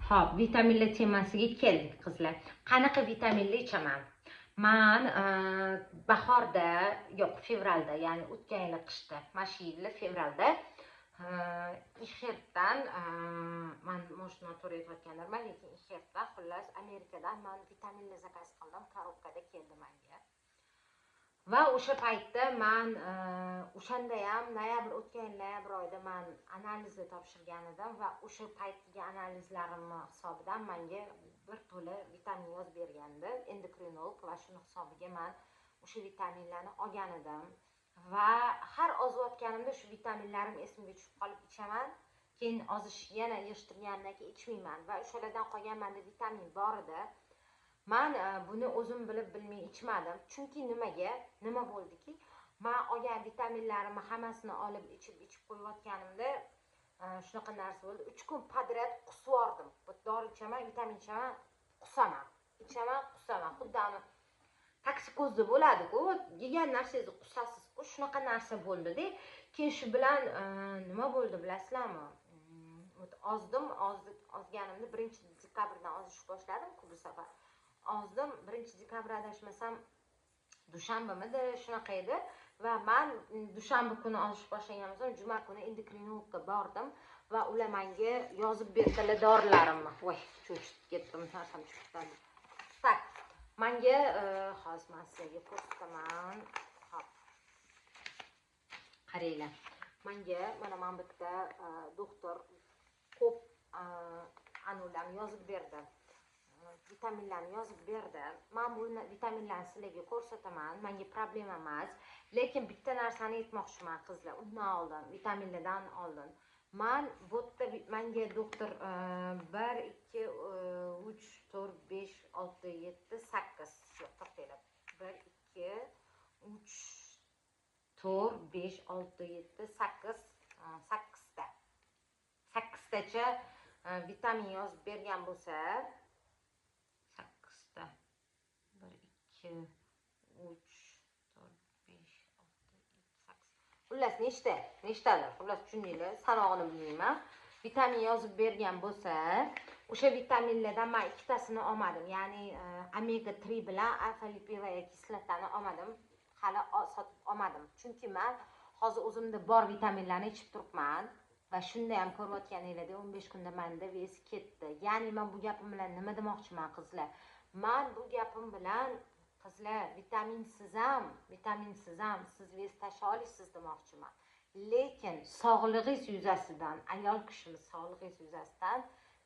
Xo'p, vitaminlar temasiga keldik, qizlar. Qanaqa vitaminli ichaman? Men bahorda, yo'q, fevralda, ya'ni o'tgan yil qishda, mana shu yil fevralda Ixerdan men moshina to'rayotgandirman, lekin Ixerdan, xullas, Amerikadan men vitaminli zakaz qildim, korobkada keldi menga. Va o'sha paytda men o'shanda ham noyabr, o'tgan yil noyabr oyida men analizni topshirgan edim va o'sha paytdagi analizlarim hisobidan menga bir to'la vitamin yozib bergandi endokrinolog va shuni hisobiga men o'sha vitaminlarni olgan edim va har ozayotganimda shu vitaminlarim esimga tushib qolib ichaman. Keyin ozish yana yig'ishtirgandan keyin ichmayman va o'shalardan qolgan menda vitamin bor edi. Men buni o'zim bilib bilmay ichmadim. Chunki nima bo'ldiki, men olgan vitaminlarimni hammasini olib ichib qo'yayotganimda shunaqa narsa bo'ldi. 3 kun podrad qusvordim. Dori ichaman, vitamin ichaman, qusaman. Ichaman, qusaman. Xuddi ana toksikozda bo'ladi-ku, yegan narsangizni qusasiz-ku, shunaqa narsa bo'ldi-da. Keyin shu bilan nima bo'ldi bilasizlarmi? Ozganimda 1-dekabrdan ozishni boshladim-ku bu safar. Ozdim 1-dekabr adashmasam dushanbamidi, shunaqa edi va men dushanba kuni ozish boshlaganimdan juma kuni endokrinologga bordim va ular menga yozib berdilar dorilarimni. Voy, cho'chib ketdim, narsam chiqdi. Tak, menga hozir men sizlarga ko'rsataman. Hop. Qaranglar. Menga mana men bitta doktor ko'p anularni yozib berdi. Vitaminlarni yozib berdi. Men bu vitaminlarni sizlarga ko'rsataman. Menga problema emas. Lekin bitta narsani aytmoqchiman, qizlar. Undan oldin, vitaminlardan oldin. Men bu yerda menga doktor 1 2 3 4 5 6 7 8 to'xtanglar. 1 2 3 4 5 6 7 8 8tacha vitamin yozib bergan bo'lsa, 8ta 1 2 3 4 5 6 7 8. Xullas nechtadir? Xullas tushundinglar, sanog'ini bilmayman. Vitamin yozib bergan bo'lsa, o'sha vitaminlardan men ikkitasini olmadim. Ya'ni omega 3 bilan alfa lipovoy kislotani olmadim. Hali sotib olmadim. Chunki men hozir o'zimda bor vitaminlarni ichib turibman va shunda ham ko'rayotganinglarda 15 kunda menda vesi ketdi. Ya'ni men bu gapim bilan nima demoqchiman, qizlar? Men bu gapim bilan qizlar vitaminsiz ham siz ves tasha olasiz demoqchiman. Lekin sog'lig'ingiz yuzasidan, ayol kishimiz sog'lig'ingiz yuzasidan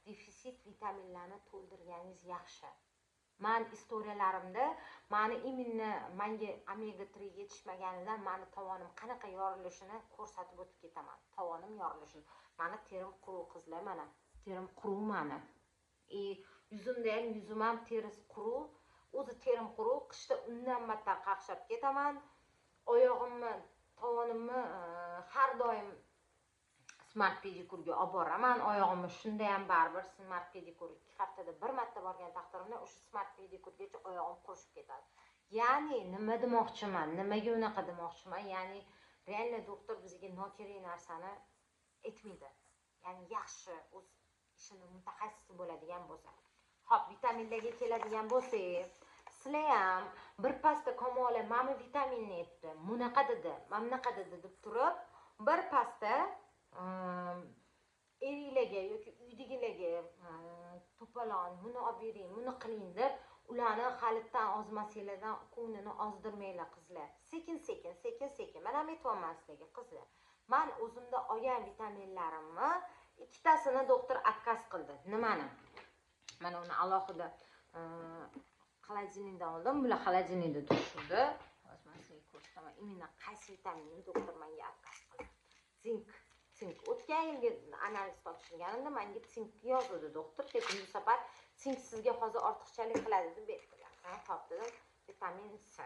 defisit vitaminlarni to'ldirganingiz yaxshi. Men istoriyalarimda menga omega 3 yetishmaganidan meni tovonim qanaqa yorilishini ko'rsatib o'tib ketaman. Tovonim yorilishini. Meni terim quruq, qizlar, mana terim quruq meni. Yuzimda ham yuzim ham terisi quruq. O'zi terim quruq, qishda undan battar qaqshab ketaman. Oyog'imni, tovonimni har doim smart pedikurga olib boraman. Oyog'imni shunda ham baribir smart pedikur 2 haftada bir marta borgan taqdirimda o'sha smart pedikurgacha oyog'im qurishib ketadi. Ya'ni nima demoqchiman? Nimaga unaqa demoqchiman? Ya'ni real doktor bizga nokerak narsani aytmaydi. Ya'ni yaxshi o'z ishini mutaxassisi bo'ladigan bo'lsa. Xo'p, vitaminlarga keladigan bo'lsak, sizlar ham bir pasta Kamola mana vitaminni aytdi. Bunaqa dedi, mana bunaqa dedi deb turib, bir pasta eringlarga yoki uydagilarga to'polon, buni olib bering, buni qiling deb ularni halitdan ozmasinglardan ko'nglini ozdirmanglar, qizlar. Sekin. Men ham aytayapman sizlarga, qizlar. Men o'zimda olgan vitaminlarimni ikkitasini doktor отказ qildi. Nimani? Mana uni alohida xolodilnikdan oldim. Bular xolodilnikda turishdi. Hozir men sizga ko'rsataman. Imенно qaysi vitaminni doktor menga отказ qildi. Sink. O'tgan yilgi analiz topshirganimda menga sink yozdi doktor. Lekin bu safar sink sizga hozir ortiqchalik qiladi deb aytdilar. Topdim. Vitamin C.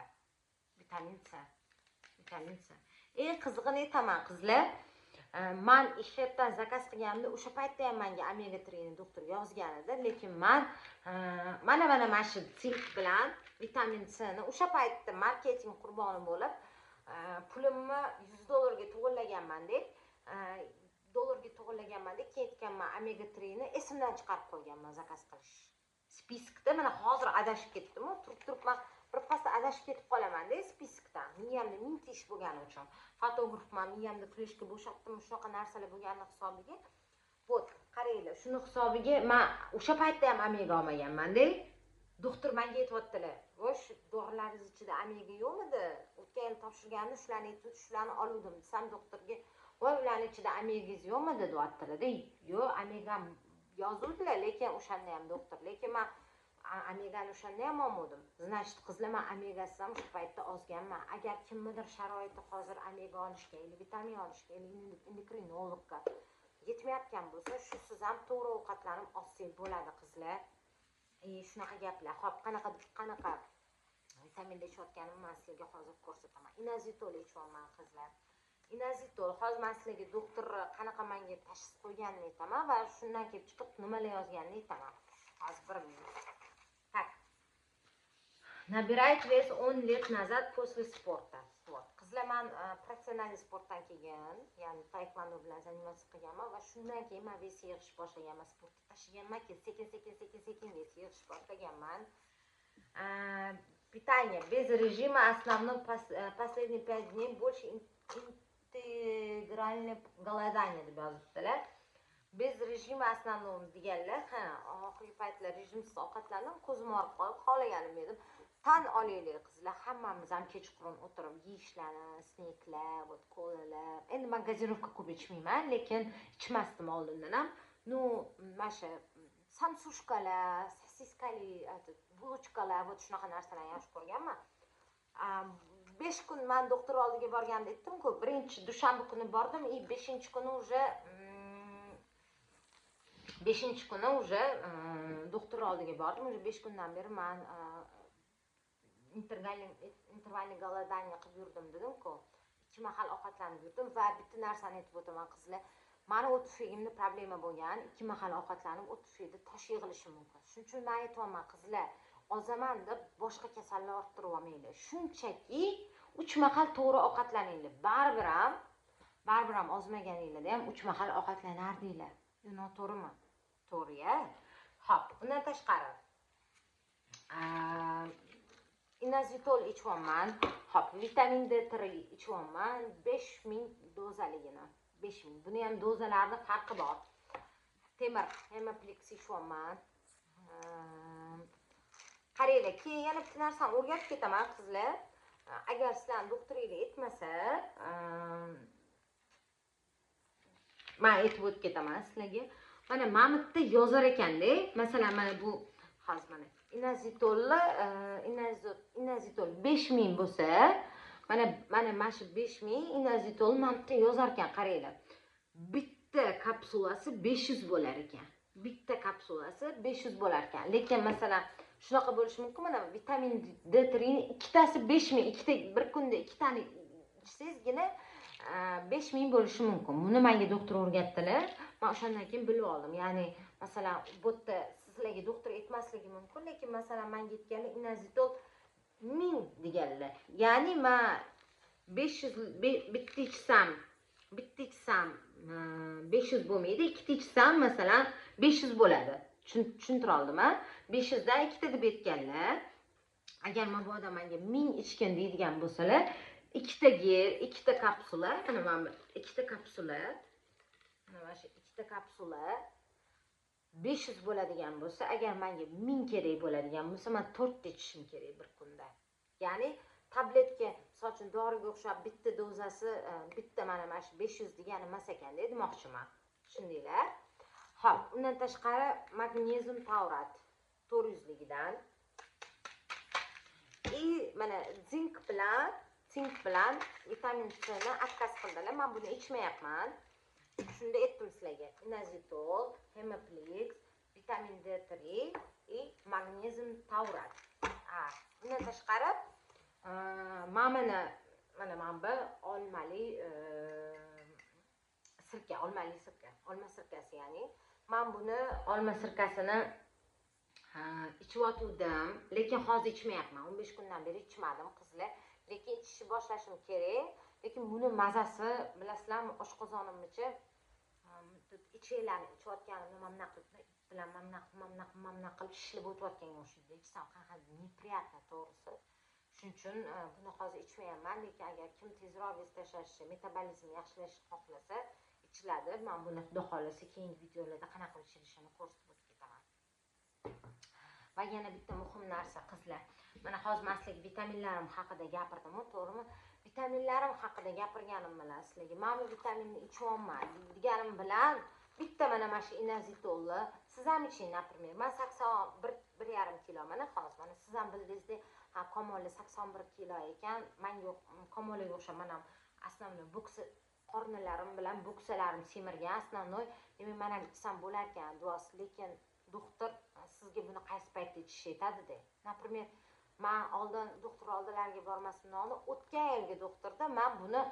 Eng qizig'ini aytaman, qizlar. Men Ixetdan zakaz qilganimda o'sha paytda ham menga omega 3 ni doktor yozgan edi, lekin men mana shu sink bilan vitamin C ni o'sha paytda marketing qurboni bo'lib, pulimni $100 ga to'g'irlaganman deb dollarga to'g'irlaganman-da, keyin aytganman omega 3 ni esimdan chiqarib qo'yganman zakaz qilish. Spiskda mana hozir adashib ketdim-ku, turib men birpasda adashib ketib qolaman-da spiskdan. Miyamda ming tish bo'lgani uchun. Fotografman, miyamda fleshka bo'shatdim, shunaqa narsalar bo'lgani hisobiga. Bo't, qaranglar, shuni hisobiga men o'sha paytda ham omega olmaganman-da. Doktor menga aytibdilar, "Vosh, dorilaringiz ichida omega yo'qmidi? O'tgan yil topshirganimda shularni aytib, shularni oluvdim." Desam doktorga, "Voy, ularning ichida omegangiz yo'qmidi?" deyaptilar-da. "Yo'q, omegam yozuvdilar, lekin o'shanda ham doktor, lekin men omegani o'shanda ham olmadim. Значит, qizlar, men omegasiz ham shu paytda ozganman. Agar kimnidir sharoiti hozir omega olishga, vitamin olishga, endokrinologga yetmayotgan bo'lsa, shu siz ham to'g'ri ovqatlanib olsangiz bo'ladi, qizlar. Shunaqa gaplar. Xo'p, qanaqa vitaminlar ichayotganimni men sizlarga hozir ko'rsataman. Inazitol ichyapman, qizlar. Inazitol, hozir men sizlarga doktor qanaqa menga tashxis qo'yganini aytaman va shundan kelib chiqib nimalar yozganini aytaman. Hozir bir minut. Так. Набирает вес 10 лет назад после спорта. Вот. Qizlar, men professional sportdan keyin, ya'ni taekwondo bilan zaниматься qilganman va shundan keyin men vес yig'ish boshlaganman, sportga tashiganman, sekin vес yig'ish boshlaganman. Питание без режима основном последние 5 дней больше интегральное голодание deb yozibdilar. Bez rejimi основном deganlar, oxirgi paytlar rejimsiz ovqatlandim, ko'zim og'rib qolib, xohlaganim yedim. Tan olaylik qizlar, hammamiz ham kechqurun o'tirib yeyishlarni, sneklar, вот kolalar. Endi men gazirovka ko'p ichmayman, lekin ichmasdim oldindan ham. Ну, masha samsushkalar, sosiskali, булочкалар, вот shunaqa narsalarni yaxshi ko'rganman. 5 kun men doktor oldiga borganda aytdim-ku, birinchi dushanba kuni bordim, 5-kuni уже doktor oldiga bordim. Уже 5 kundan beri men intervalniy голодание qilib yurdim dedim-ku. 2 mahal ovqatlanib yurdim va bitta narsani aytib o'taman, qizlar. Meni o'tishimda problema bo'lgan, 2 mahal ovqatlanib o'tishimda tosh yig'ilishi mumkin. Shuning uchun men aytaman, qizlar, ozaman deb boshqa kasallar orttirib olmanglar. Shunchaki 3 mahal to'g'ri ovqatlaninglar. Baribir ham ozmaganinglarda ham 3 mahal ovqatlanardinglar. Noto'g'rimi? To'g'ri-ya. Xo'p, undan tashqari inazitol ichyapman. Xo'p, vitamin D3 ichyapman 5000 dozaligini. 5000. Buni ham dozalarida farqi bor. Temir, Hemaplex ichyapman. Qaranglar, keyin yana bitta narsani o'rgatib ketaman, qizlar. Agar sizlar doktoringiz aytmasa, men aytib o'tib ketaman sizlarga. Mana bitta yozar ekanda, masalan, mana bu hozir mana inazitol 5000 bo'lsa, mana shu 5000 inazitol bitta yozar ekan, qaranglar. Bitta kapsulasi 500 bo'lar ekan. Bitta kapsulasi 500 bo'lar ekan. Lekin masalan, shunaqa bo'lishi mumkin, mana vitamin D3 ni ikkitasi 5000, ikkita bir kunda ikkitani ichsangizgina 5000 bo'lishi mumkin. Buni menga doktor o'rgatdilar. Men o'shandan keyin bilib oldim. Ya'ni, masalan, bu yerda sizlarga doktor aytmasligi mumkin, lekin masalan menga aytganlar inazitol 1000 deganlar. Ya'ni men 500 bitta ichsam 500 bo'lmaydi, ikkita ichsam masalan 500 bo'ladi. Tushuntira oldimmi? 500 dan ikkita deb aytganlar. Agar men bu odam menga 1000 ichgan deydigan bo'lsalar, ikkita kapsula, mana ikkita kapsula, mana shu ikkita kapsula 500 bo'ladigan bo'lsa, agar menga 1000 kerak bo'ladigan bo'lsa, men 4 ta ichishim kerak bir kunda. Ya'ni tabletka, misol uchun doriga o'xshab bitta dozasi, bitta mana shu 500 degani emas ekan demoqchiman. Tushundinglar? Xo'p, undan tashqari magnezium taurat 400 ligidan mana zink bilan vitamin C ni akkaz qildilar. Men buni ichmayapman. Shunda aytdim sizlarga. Inazitol, Hemaplex, vitamin D3 magnezium taurat. Bundan tashqari mana bu olmali sirka, olma sirkasi, ya'ni men buni olma sirkasini ichiyotgandim, lekin hozir ichmayapman. 15 kundan beri ichmadim, qizlar. Lekin ichishni boshlashim kerak. Lekin buni mazasi, bilasizlarmi, oshqozonimgacha ichinglarni ichayotganimni mamna qilib bilan mamna qilib shishilib o'tayotganga o'xshaydi. Ichsam qanaqa неприятно to'g'risi. Shuning uchun buni hozir ichmayapman, lekin agar kim tezroq vez tashlashni, metabolizmni yaxshilashni xohlasa, ichiladi. Men buni xudo xolasa keyingi videolarda qanaqa ichilishini ko'rsatib o'tib ketaman. Va yana bitta muhim narsa qizlar. Mana hozir men sizlarga vitaminlarim haqida gapirdim, to'g'rimi? Vitaminlarim haqida gapirganim bilan sizlarga men bu vitaminni ichyapman deganim bilan bitta mana shu inazitolni siz ham iching, например. Men 81,5 kilo mana hozir. Mana siz ham bildingizda, Komolli 81 kilo ekan. Men yo'q, Komolliga o'xshab men ham основной buksa qornilarim bilan buksalarim semirgan. Основной, demak men ham ichsam bo'lar ekan, duos, lekin doktor sizga buni qaysi paytda ichishni aytadi-da. Например, men oldin doktor oldilariga bormasdan oldin o'tgan yilgi doktorda men buni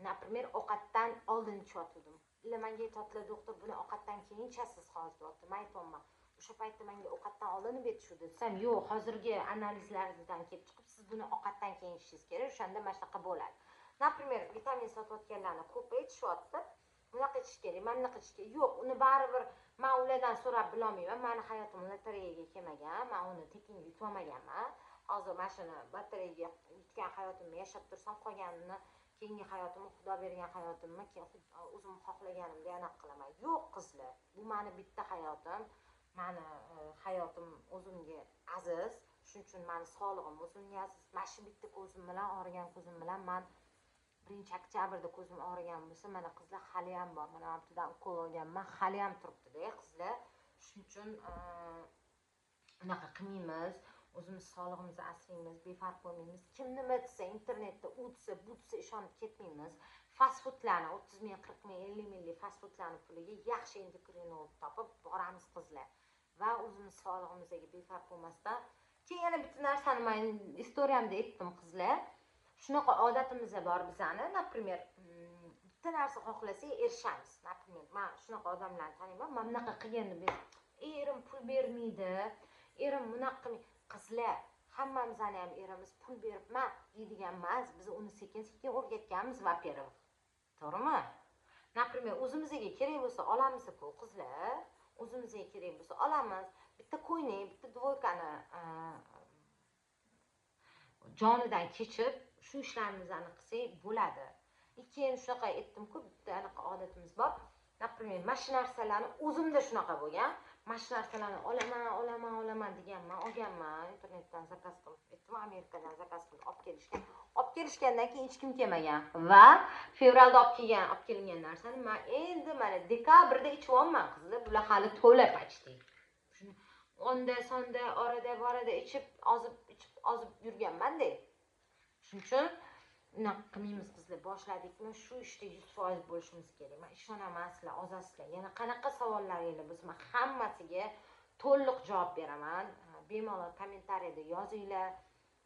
например ovqatdan oldin ichyotgandim. Ila menga aytdilar, doktor buni ovqatdan keyin ichasiz hozir deyapti. Men aytdim, o'sha paytda menga ovqatdan oldin aytishdi. Desam, yo'q, hozirgi analizlaringizdan kelib chiqib siz buni ovqatdan keyin ichishingiz kerak. O'shanda mana shunaqa bo'ladi. Например, vitamin sotayotganlarni ko'p aytishyapti. Bunaqa ichish kerak, mana bunaqa ichish kerak. Yo'q, uni baribir men ulardan so'rab bilolmayman. Meni hayotim lotereyaga kelmagan, men uni tekinga yutolmaganman. Hozir mana shuni lotereyaga yutgan hayotimni yashab tursam, qolganini keyingi hayotimni, xudo bergan hayotimni o'zim xohlaganimda aniq qilaman. Yo'q qizlar, bu meni bitta hayotim. Meni hayotim o'zimga aziz. Shuning uchun meni sog'lig'im o'zimga aziz. Mana shu bitta ko'zim bilan, og'rigan ko'zim bilan men 1-oktyabrda ko'zim og'rigan bo'lsa, mana qizlar hali ham bor. Mana abtudan ukol olganman, hali ham turibdi-da qizlar. Shuning uchun unaqa qilmaymiz. O'zimiz sog'lig'imizni asraymiz, befarq bo'lmaymiz. Kim nima desa, internetda u desa, bu desa ishonib ketmaymiz. Fast foodlarni 30 ming, 40 ming, 50 minglik fast foodlarni puliga yaxshi endokrinolog topib boramiz qizlar. Va o'zimiz sog'lig'imizga befarq bo'lmasdan. Keyin yana bitta narsani men istoriyamda aytdim qizlar. Shunaqa odatimiz bor bizani, например, bitta narsa xohlasak erishamiz. Например, men shunaqa odamlarni taniyman. Men bunaqa qilganda biz erim pul bermaydi, erim bunaqa qilmaydi. Qizlar, hammamizning ham erimiz pul beribman deydigan emas. Biz uni sekin-sekin o'rgatganmiz, во-первых. To'g'rimi? Например, o'zimizga kerak bo'lsa olamiz-ku qizlar. O'zimizga kerak bo'lsa olamiz. Bitta qo'yni, bitta dvoykani jonidan kechib, shu ishlarimizni qilsak bo'ladi. Keyin shunaqa aytdim-ku, bitta anaqa odatimiz bor. Например, mana shu narsalarni o'zimda shunaqa bo'lgan. Mana shu narsalarni olaman deganman, olganman, internetdan zakaz qilib, aytdim, Amerikadan zakaz qilib olib kelishgan. Olib kelishgandan keyin hech kim kelmagan va fevralda olib kelingan narsani men endi mana dekabrda ichyapman qizlar. Bular hali to'la почти. Shuni onda sonda orada ichib ozib yurganman-da. Shuning uchun unaqa qilmaymiz qizlar. Boshladikmi, shu ishda 100% bo'lishimiz kerak. Men ishonaman, sizlar ozasizlar. Yana qanaqa savollaringiz bo'lsa, men hammasiga to'liq javob beraman. Bemalol kommentariyada yozinglar.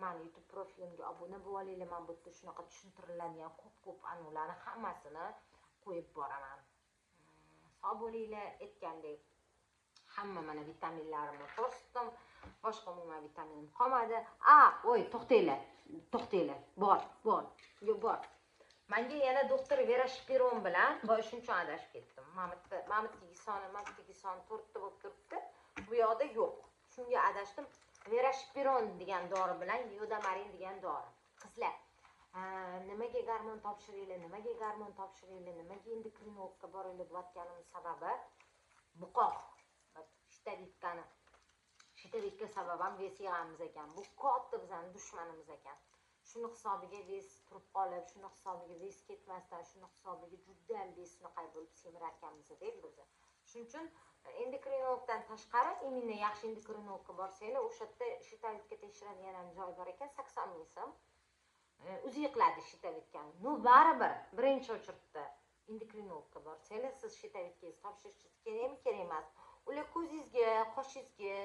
Meni YouTube profilimga obuna bo'lib olinglar. Men bu yerda shunaqa tushuntiriladigan ko'p anavlarni hammasini qo'yib boraman. Sog' bo'linglar. Aytgandek, hamma mana vitaminlarimni ko'rsatdim. Boshqa umuman vitaminim qolmadi. To'xtanglar. Bor. Bor. Menga yana doktor Vera Shpiron bilan shuncha adashib ketdim. Mamitdagi soni 4 ta bo'lib turibdi. Bu yoqda yo'q. Shunga adashdim. Vera Shpiron degan dori bilan Yodamarin degan dori. Qizlar, nimaga gormon topshiringlar, nimaga endokrinologga boringlar deyotganim sababi buqoq. Shitavitka sababam ves yig'amiz ekan. Bu katta bizning dushmanimiz ekan. Shuni hisobiga ves turib qolib, shuni hisobiga ves ketmasdan, shuni hisobiga juda ham besni bo'lib semirayotganmiz-da biz. Shuning uchun endokrinologdan tashqari, imенно yaxshi endokrinologga borsanglar, o'sha yerda shitavitka tekshiradigan ham joy bor ekan, 80 ming so'm. O'zi yiqiladi shitavitkani. Baribir birinchi o'chirtda endokrinologga borsanglar, siz shitavitkangizni topshirishingiz kerak emas. Ular ko'zingizga, qoshingizga,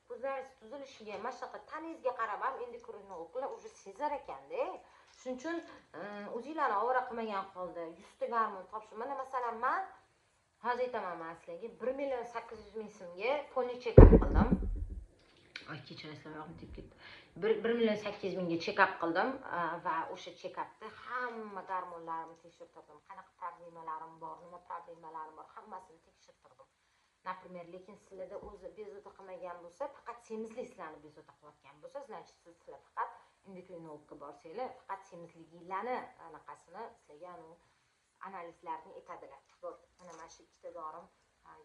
ko'zlaringiz tuzilishiga, mana shunaqa taningizga qarab ham endokrinologlar уже sezar ekanda. Shuning uchun o'zinglarni ovora qilmagan holda 100 ta gormon topshirib, mana masalan men hozir aytaman sizlarga 1,8 million so'mga polni check-up qildim. kechirasizlar, oyog'im tegib ketdi. 1,8 millionga check-up qildim va o'sha check-upda hamma gormonlarimni tekshirtirdim. Qanaqa problemalarim bor, nima problemalarim bor, hammasini tekshirtirdim. Например, lekin sizlarda o'zi bezovta qilmagan bo'lsa, faqat semizlik sizlarni bezovta qilayotgan bo'lsa, значит sizlar faqat endokrinologga borsanglar, faqat semizliginglarni anaqasini sizlarga analizlarni aytadilar. Mana mana shu ikkita dorim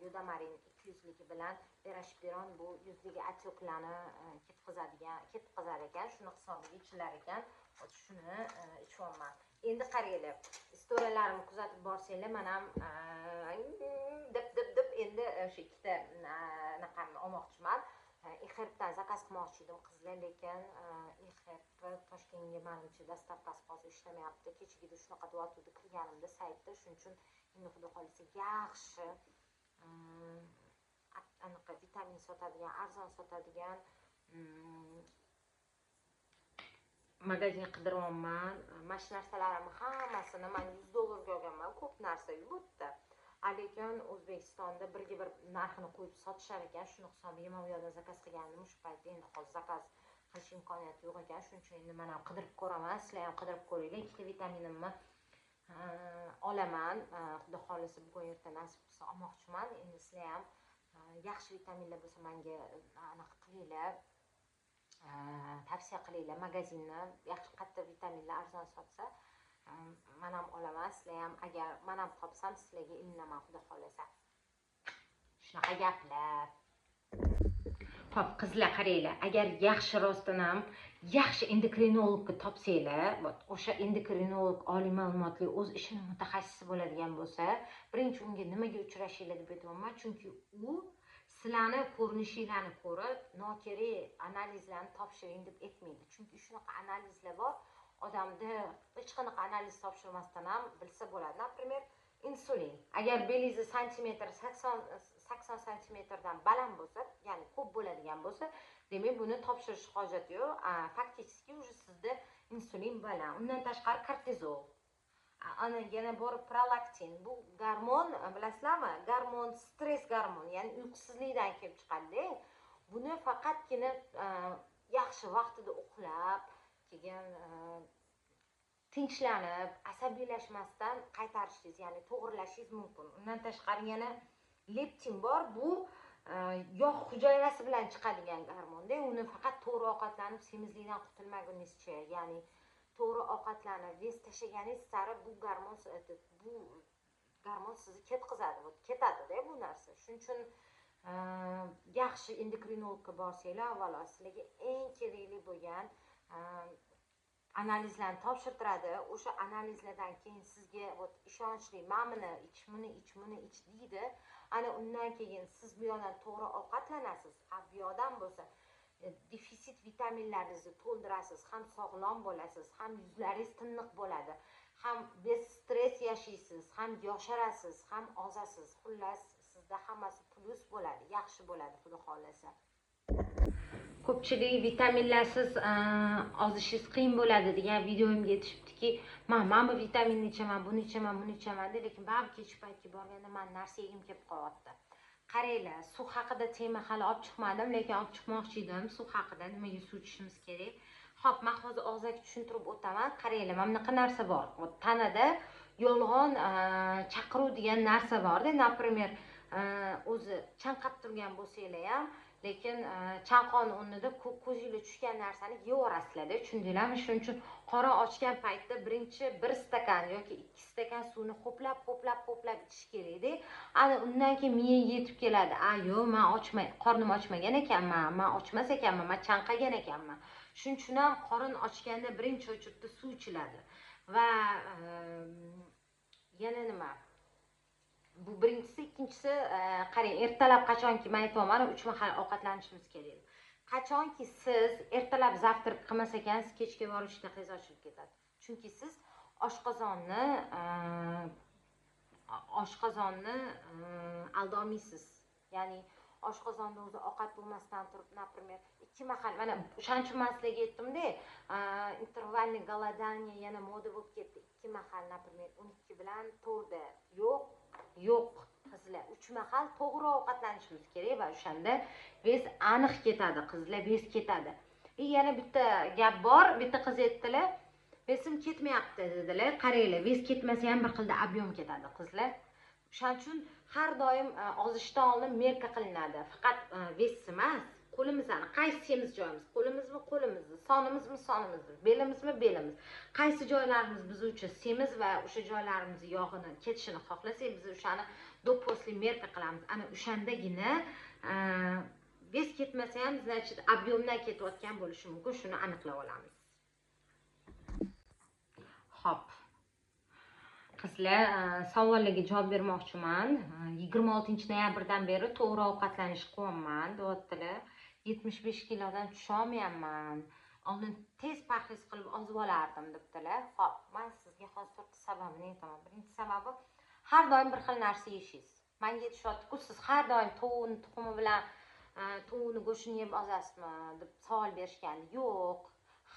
Yodamarin 200ligi bilan Berashpiron bu yuzdagi отекlarni ketkazar ekan, shuni hisobiga ichilar ekan. Shuni ichyapman. Endi qaranglar, istoriyalarimni kuzatib borsanglar, men ham deb endi o'sha ikkita anaqamni olmoqchiman. Ixerpdan zakaz qilmoqchi edim qizlar, lekin Ixerp Toshkentga menimcha dastavkasi hozir ishlamayapti. Kechagida shunaqa da'vatda kirganimda saytda, shuning uchun endi xudo xolisa yaxshi anaqa vitamin sotadigan, arzon sotadigan magazin qidiryapman. Mana shu narsalarimni hammasini men $100 olganman, ko'p narsa bu yerda. Lekin O'zbekistonda birga bir narxini qo'yib sotishar ekan, shuni hisobiga men u yerdan zakaz qilgandim. Shu paytda endi hozir zakaz qilish imkoniyati yo'q ekan, shuning uchun endi men ham qidirib ko'raman. Sizlar ham qidirib ko'ringlar. Ikkita vitaminimni olaman. Xudo xolisa bugun erta nasib qilsa olmoqchiman. Endi sizlar ham yaxshi vitaminlar bo'lsa menga anaqa qilinglar. Tavsiya qilinglar magazinni. Yaxshi katta vitaminlar arzon sotsa men ham olaman. Sizlar ham agar men ham topsam sizlarga illaman xudo xolasa. Shunaqa gaplar. Xo'p, qizlar qaranglar, agar yaxshi rostdan ham yaxshi endokrinologga topsanglar, o'sha endokrinolog oliy ma'lumotli o'z ishining mutaxassisi bo'ladigan bo'lsa, birinchi unga nimaga uchrashinglar deb aytaman, chunki u sizlarni ko'rinishinglarni ko'rib, nokerak analizlarni topshiring deb aytmaydi. Chunki shunaqa analizlar bor, odamda hech qanaqa analiz topshirmasdan ham bilsa bo'ladi. Например, insulin. Agar belingiz santimetr 80 santimetrdan baland bo'lsa, ya'ni ko'p bo'ladigan bo'lsa, demak buni topshirish hojati yo'q. Faktiski уже sizda insulin baland. Undan tashqari kortizol. Ana yana bor prolaktin. Bu gormon, bilasizlarmi? Gormon, stress gormon, ya'ni uyqusizlikdan kelib chiqadi. Buni faqatgina yaxshi vaqtida uxlab, keyin tinchlanib, asabiylashmasdan qaytarishingiz, ya'ni to'g'rilashingiz mumkin. Undan tashqari yana leptin bor. Bu yog' hujayrasi bilan chiqadigan gormonda. Uni faqat to'g'ri ovqatlanib, semizlikdan qutulmagunizcha, ya'ni to'g'ri ovqatlanib, vez tashlaganingiz sari bu gormon sizni ketadi-da bu narsa. Shuning uchun yaxshi endokrinologga borsanglar, avvalo sizlarga eng kerakli bo'lgan analizlarni topshirtiradi. O'sha analizlardan keyin sizga ishonchli, mana buni ich deydi. Ana undan keyin siz bu yoqdan to'g'ri ovqatlanasiz. Bu yoqdan bo'lsa defisit vitaminlaringizni to'ldirasiz, ham sog'lom bo'lasiz, ham yuzlaringiz tiniq bo'ladi, ham bez stress yashaysiz, ham yosharasiz, ham ozasiz. Xullas, sizda hammasi plus bo'ladi, yaxshi bo'ladi xudo xolasa. Ko'pchilik vitaminlarsiz ozishingiz qiyin bo'ladi degan videomga aytishibdiki, men bu vitaminni ichaman, buni ichaman, buni ichaman, lekin baribir kech paytga borganda men narsa yegim kelib qolyapti. Qaranglar, suv haqida tema hali olib chiqmadim, lekin olib chiqmoqchi edim. Suv haqida nimaga suv ichishimiz kerak. Xo'p, men hozir og'zaki tushuntirib o'taman. Qaranglar, mana bunaqa narsa bor. Tanada yolg'on chaqiruv degan narsa bor-da. Например, o'zi chanqab turgan bo'lsanglar ham, lekin chanqon o'rnida ko'zingizga tushgan narsani yeyaverasizlar-da, tushundinglarmi? Shuning uchun qorin ochgan paytda birinchi 1 stakan yoki 2 stakan suvni ho'plab ichish kerak-da. Ana undan keyin miyaga yetib keladi. Yo'q, men qornim ochmagan ekanman, men ochmas ekanman, men chanqagan ekanman. Shuning uchun ham qorin ochganda birinchi o'chirda suv ichiladi. Va yana nima? Bu birinchisi, ikkinchisi, qarang, ertalab qachonki men aytayapman, 3 mahal ovqatlanishimiz kerak. Qachonki siz ertalab zavtrak qilmas ekansiz, kechga borib ishtahlangiz ochilib ketadi. Chunki siz oshqozonni aldolmaysiz. Ya'ni oshqozonda o'zi ovqat bo'lmasdan turib, например, 2 mahal, mana o'shaning uchun men sizlarga aytdim-da, intervalniy голодание yana moda bo'lib ketdi. 2 mahal, например, 12 bilan 4da yo'q. qizlar 3 mahal to'g'ri ovqatlanishimiz kerak va o'shanda vez aniq ketadi, qizlar vez ketadi. Yana bitta gap bor, bitta qiz aytdilar, vesim ketmayapti dedilar. Qaranglar, vez ketmasa ham bir xilda ob'yom ketadi qizlar. O'shaning uchun har doim ozishdan oldin merka qilinadi. Faqat vez emas, qo'limizni qaysi semiz joyimiz, qo'limizni, sonimizmi, belimiz. Qaysi joylarimiz biz uchun semiz va o'sha joylarimiz yog'ini ketishini xohlasak, biz o'shani do'pposli merka qilamiz. Ana o'shandagina vez ketmasa ham, значит, ob'yomdan ketayotgan bo'lishi mumkin. Shuni aniqlab olamiz. Xo'p. Qizlar, savollarga javob bermoqchiman. 26-noyabrdan beri to'g'ri ovqatlanish qilyapman, deyaptilar. 75 kilodan tusha olmayapman. Oldin tez parhez qilib ozib olardim, debdilar. Xo'p, men sizga hozir to'rtta sababini aytaman. Birinchi sababi, har doim bir xil narsa yeysiz. Menga aytishyapti-ku, siz har doim tovuqni tuxumi bilan tovuqni go'shtini yeb ozasizmi deb savol berishgan. Yo'q.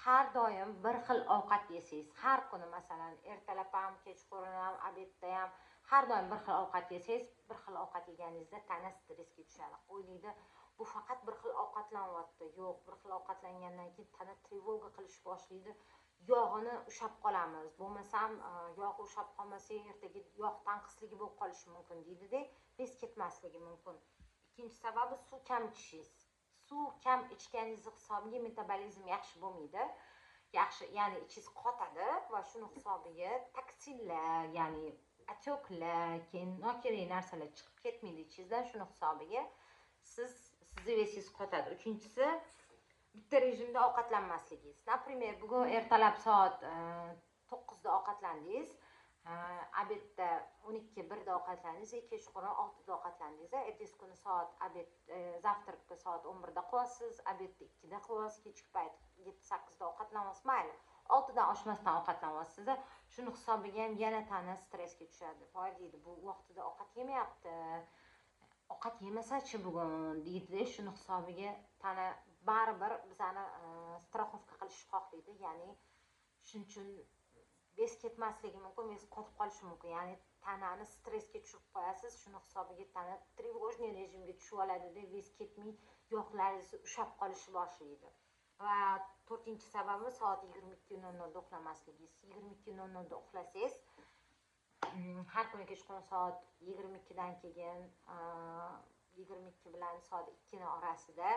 Har doim bir xil ovqat yesangiz, har kuni masalan ertalab ham, kechqurun ham, obedda ham har doim bir xil ovqat yesangiz, bir xil ovqat yeganingizda tana stressga tushadi. O'ylaydi, bu faqat bir xil ovqatlanyapti. Yo'q, bir xil ovqatlangandan keyin tana trevoga qilish boshlaydi. Yog'ini ushab qolamiz. Bo'lmasam, yog' ushab qolmasa, ertaga yog' tanqisligi bo'lib qolishi mumkin deydi-da, vez ketmasligi mumkin. Ikkinchi sababi suv kam ichishingiz. Suv kam ichganingiz hisobiga metabolizm yaxshi bo'lmaydi. Ya'ni ichingiz qotadi va shuni hisobiga toksinlar, ya'ni atoklar, keyin nokerak narsalar chiqib ketmaydi ichingizdan, shuni hisobiga sizni vesingiz qotadi. Uchinchisi, bitta rejimda ovqatlanmasligingiz. Например, bugun ertalab soat 9 da ovqatlandingiz, obedda 12-1 da ovqatlandingiz, kechqurun 6 da ovqatlandingiz. Ertasi kuni soat zavtrakni soat 11 da qilasiz, obedda 2 da qilasiz, kechki payt 7-8 da ovqatlanasiz, mayli. 6 dan oshmasdan ovqatlanasiz. Shuni hisobiga ham yana tana stressga tushadi. Voy deydi, bu vaqtida ovqat yemayapti. Ovqat yemasa-chi bugun deydi. Shuni hisobiga tana baribir bizani straxovka qilishni xohlaydi. Ya'ni shuning uchun vez ketmasligi mumkin, vez qotib qolishi mumkin. Ya'ni tanani stressga tushirib qo'yasiz, shuni hisobiga tana trevojniy rejimga tushib oladi-da, vez ketmay yog'laringiz ushab qolishi boshlaydi. Va to'rtinchi sababi soat 22:00 da uxlamasligingiz. 22:00 da uxlasangiz, har kuni kechqurun soat 22 dan keyin 22 bilan soat 2 ni orasida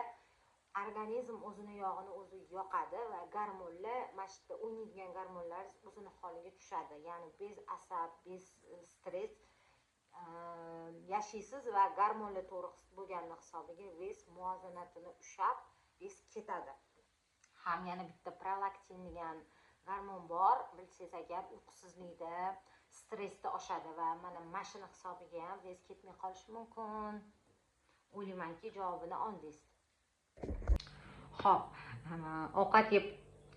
organizm o'zini yog'ini o'zi yoqadi va gormonlar, mashqda o'ynaydigan gormonlar o'zini holiga tushadi. Ya'ni bez asab, bez stress yashaysiz va gormonlar to'g'ri bo'lgani hisobiga vez muvozanatini ushab, vez ketadi. Ham yana bitta prolaktin degan gormon bor, bilsangiz agar, uyqusizlikda, stressda oshadi va mana mashina hisobiga ham vez ketmay qolishi mumkin. O'ylaymanki, javobini oldingiz. Xo'p, ovqat yeb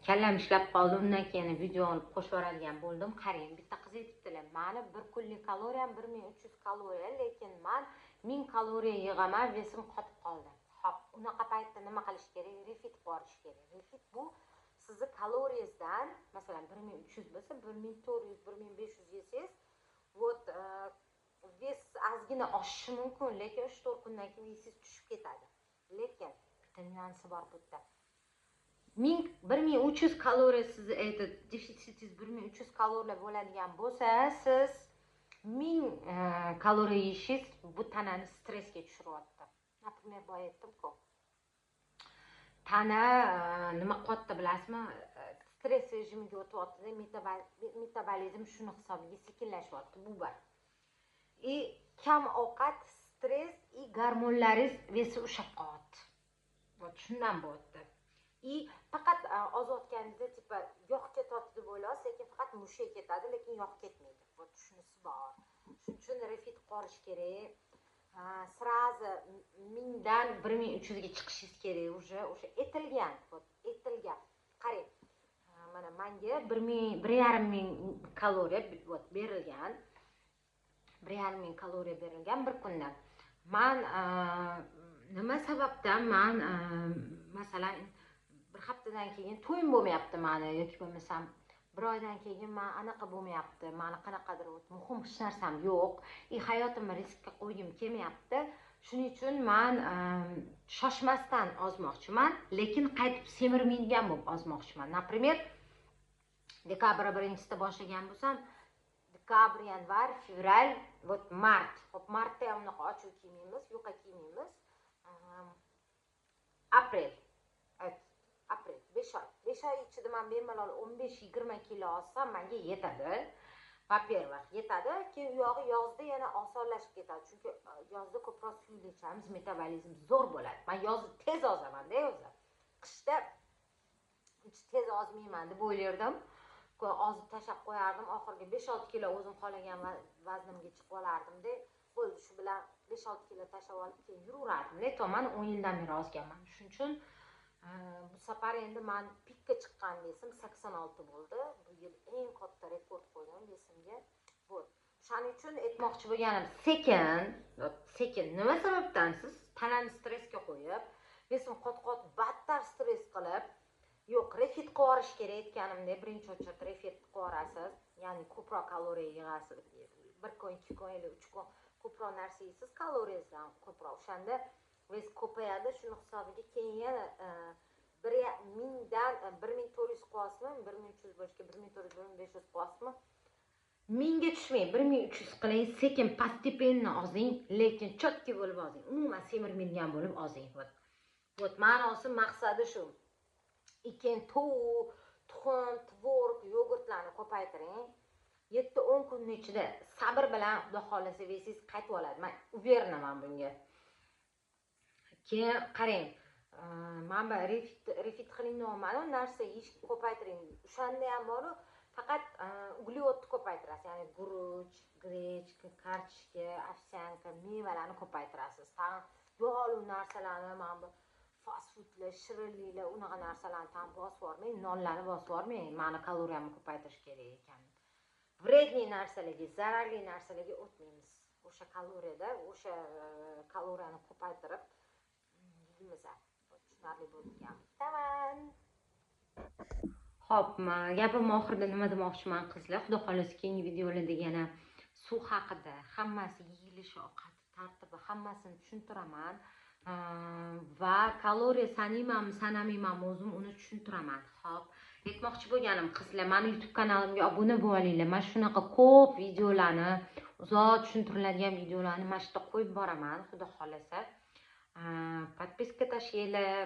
kallam ishlab qoldi. Undan keyin video olib qo'shib yuboradigan bo'ldim. Qarang, bitta qiz aytibdilar, "Meni bir kunlik kaloriyam 1300 kaloriya, lekin men 1000 kaloriya yig'aman, vesim qotib qoldi." Xo'p, unaqa paytda nima qilish kerak? Refit borish kerak. Refit bu sizni kaloriyangizdan, masalan, 1300 bo'lsa, 1400, 1500 yesangiz, вот vez ozgina oshishi mumkin, lekin 3-4 kundan keyin vesingiz tushib ketadi. Lekin bitta nüansi bor bu yerda. 1300 kaloriya sizni defitsitingiz 1300 kaloriya bo'ladigan bo'lsa, siz 1000 kaloriya yeyishingiz bu tanani stressga tushiryapti. Например, boya aytdim-ku. Tana nima qilyapti bilasizmi? Stress rejimiga o'tyapti-da, metabolizm shuni hisobiga sekinlashyapti. Bu bir. Kam ovqat, stress gormonlaringiz vesi ushab qolyapti. Вот shundan bo'lyapti. Faqat ozayotganingizda tipa yog' ketyapti deb o'ylaysiz, lekin faqat mushak ketadi, lekin yog' ketmaydi. Вот shunisi bor. Shuning uchun refit qilish kerak. Srazi 1000 dan 1300 ga chiqishingiz kerak. O'sha etilgan, вот etilgan. Qarang. Mana menga 1500 kaloriya вот berilgan. 1500 kaloriya berilgan bir kunda. Men nima sababdan masalan bir haftadan keyin to'yim bo'lmayapti meni yoki bo'lmasam bir oydan keyin men anaqa bo'lmayapti, meni qanaqadir muhim hech narsam yo'q, hayotimni riskka qo'ygim kelmayapti. Shuning uchun men shoshmasdan ozmoqchiman, lekin qaytib semirmaydigan bo'lib ozmoqchiman. Например, dekabr 1-sida boshlagan bo'lsam, dekabr, yanvar, fevral, вот mart. Hop, martda ham unaqa ochuv kiymaymiz, yuqa kiymaymiz. Aprel. Evet, aprel 5 oy. 5 oy ichida men bemalol 15-20 kilo olsam menga yetadi. Во-первых, yetadi. Keyin u yog'i yozda yana osonlashib ketadi. Chunki yozda ko'proq suyuq ichamiz, metabolizm zo'r bo'ladi. Men yozda tez ozaman-da o'zi. Qishda hech tez ozmayman deb o'ylardim. Ozib tashlab qo'yardim. Oxirgi 5-6 kilo o'zim xohlagan vaznimga chiqib olardim-da. Bo'ldi, shu bilan 5-6 kilo tashlab olib keyin yuraverardim. To men 10 yildan beri ozganman. Shuning uchun bu safar endi men pikka chiqqan besim 86 bo'ldi. Bu yil eng katta rekord qo'ydim besimga. Bo'ldi. Shuning uchun aytmoqchi bo'lganim, sekin nima sababdan siz tanani stressga qo'yib, besim qot-qot battar stress qilib, yo'q, refit qilib yuborish kerak aytganimda, birinchi o'chirib refit qilib yuborasiz. Ya'ni ko'proq kaloriya yig'asiz. 1 kun, 2 kun, 3 kun ko'proq narsa yeysiz, kaloriyangizdan ko'proq. O'shanda vez ko'payadi, shuni hisobiga keyin yana 1400 qilasizmi, 1300 bo'lishga 1400, 1500 qilasizmi? 1000 ga tushmang, 1300 qiling, sekin постепенно ozing, lekin chotki bo'lib ozing. Umuman semirmaydigan bo'lib ozing. Вот ma'nosi, maqsadi shu. Ekin, tovuq, tuxum, tvorog, yogurtlarni ko'paytiring. 7-10 kunning ichida sabr bilan xudo xolasa vesingiz qaytib oladi. Men uvernaman bunga. Keyin qarang, mana refit qiling noma'no narsa yeyish ko'paytiring. O'shanda ham bor, faqat uglevodni ko'paytirasiz. Ya'ni guruch, grechka, kartoshka, ovsyanka, mevalarni ko'paytirasiz. Yog'li narsalarni, mana bu fast foodlar, shirinliklar, unaqa narsalarni ham bosib yubormang, nonlarni bosib yubormang. Meni kaloriyamni ko'paytirish kerak ekan. Vredniy narsalarga, zararli narsalarga o'tmaymiz. O'sha kaloriyani ko'paytirib yeymiz. Tushunarli bo'lgan. Tamam. Xo'p, gapim oxirida nima demoqchiman qizlar? Xudo xolasa keyingi videolarda yana suv haqida, hammasi yeyilishi, ovqat tartibi, hammasini tushuntiraman. Va kaloriya sanaymanmi, sanamaymanmi o'zim uni tushuntiraman. Xo'p, aytmoqchi bo'lganim qizlar, meni YouTube kanalimga obuna bo'linglar. Men shunaqa ko'p videolarni, uzoq tushuntiriladigan videolarni mana shu yerda qo'yib boraman, xudo xolasa. Podpiska tashlaylar,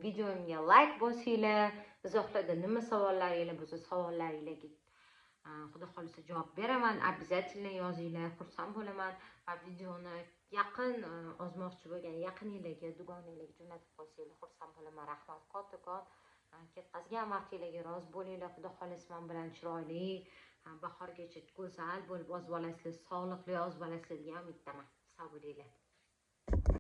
videomga like bosinglar. Izohlarda nima savollaringiz bo'lsa, savollaringizga xudo xolasa javob beraman. Обязательно yozinglar, xursand bo'laman. Va videoni yaqin ozmoqchi bo'lgan yaqiningizga, dugonangizga jo'natib qo'ysanglar, xursand bo'laman. Rahmat kattakon. Ketkazgan vaqtingizga rozi bo'linglar. Xudo xolasa men bilan chiroyli, bahorgacha go'zal bo'lib ozib olasizlar, sog'liqli ozib olasizlar degan umiddaman. Sog' bo'linglar.